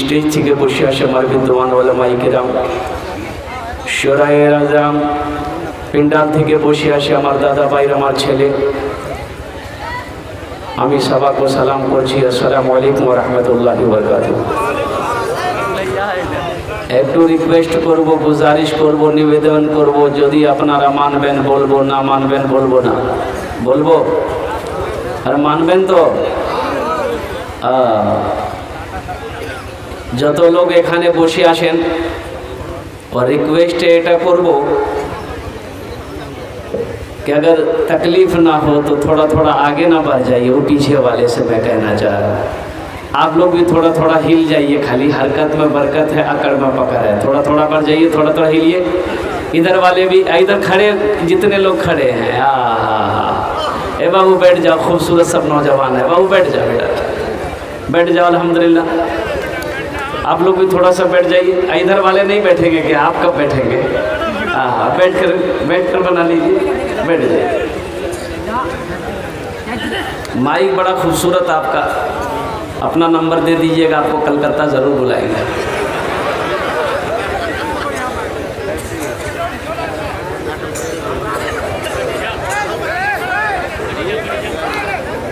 Stage থেকে বসে আসে আমার বিদ্যমান ওলামায়ে কেরাম শোরায়ে আজম পিন্ডাল থেকে বসে আসে আমার দাদা ভাইরা আমার ছেলে আমি সবাইকে সালাম করছি আসসালামু আলাইকুম ওয়া রাহমাতুল্লাহি ওয়া বারাকাতুহু একটু রিকোয়েস্ট করব গুজারিশ করব নিবেদন করব যদি আপনারা মানবেন বলবো না মানবেন বলবো না বলবো আর মানবেন তো যত লোক এখানে বসে আসেন और रिक्वेस्ट এটা করব कि अगर तकलीफ ना हो तो थोड़ा थोड़ा आगे ना बढ़ जाइए वो पीछे वाले से मैं कहना चाह रहा हूँ आप लोग भी थोड़ा थोड़ा हिल जाइए खाली हरकत में बरकत है अकड़ में पकड़ है थोड़ा थोड़ा बढ़ जाइए थोड़ा थोड़ा हिलिए इधर वाले भी इधर खड़े जितने लोग खड़े हैं ए बाबू बैठ जाओ खूबसूरत सब नौजवान है बाबू बैठ जाओ बेटा बैठ जाओ अल्हम्दुलिल्लाह आप लोग भी थोड़ा सा बैठ जाइए इधर वाले नहीं बैठेंगे क्या आप कब बैठेंगे बैठ कर बना लीजिए बैठ जाइए माइक बड़ा खूबसूरत आपका अपना नंबर दे दीजिएगा आपको कलकत्ता ज़रूर बुलाएंगे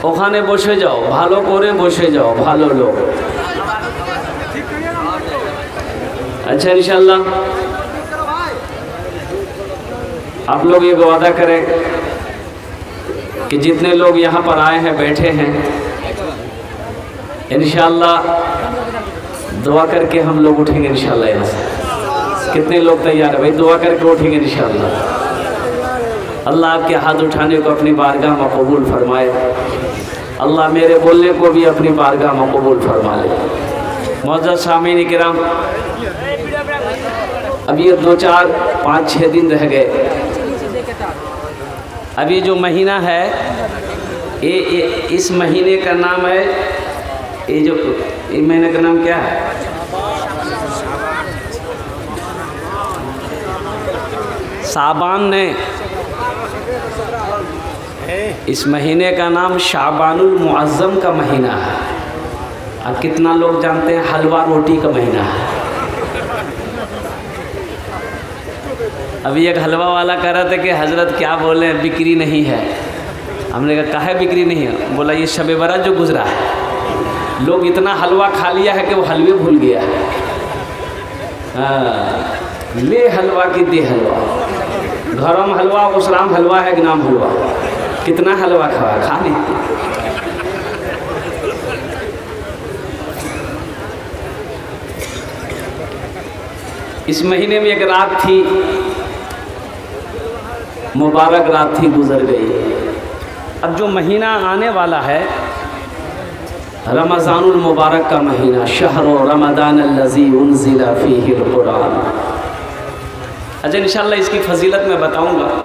ওখানে বসে যাও ভালো করে বসে যাও ভালো লোক अच्छा इंशाल्लाह आप लोग ये वादा करें कि जितने लोग यहाँ पर आए हैं बैठे हैं इंशाल्लाह दुआ करके हम लोग उठेंगे इंशाल्लाह यहाँ से कितने लोग तैयार है भाई दुआ करके उठेंगे इंशाल्लाह अल्लाह आपके हाथ उठाने को अपनी बारगाह में कबूल फरमाए अल्लाह मेरे बोलने को भी अपनी बारगाह में कबूल फरमा ले मौजूद सामीन किराम अब ये 2 4 5 6 दिन रह गए अभी जो महीना है ये इस महीने का नाम है ये जो इस महीने का नाम क्या है शाबान ने इस महीने का नाम शाबानुल मुअज़्ज़म का महीना है और कितना लोग जानते हैं हलवा रोटी का महीना है अभी एक हलवा वाला कह रहा था कि हज़रत क्या बोले बिक्री नहीं है हमने कहा काहे बिक्री नहीं है बोला ये शब बरात जो गुजरा है लोग इतना हलवा खा लिया है कि वो हलवे भूल गया है ले हलवा की दे हलवा घरों में हलवा उसराम हलवा है कि नाम हलवा कितना हलवा खा ली इस महीने में एक रात थी मुबारक रात थी गुजर गई अब जो महीना आने वाला है रमज़ानुल मुबारक का महीना शहर रमज़ान अल्लज़ी उन्ज़िला फ़ीहिल क़ुरआन अच्छा इंशाअल्लाह इसकी फजीलत मैं बताऊंगा।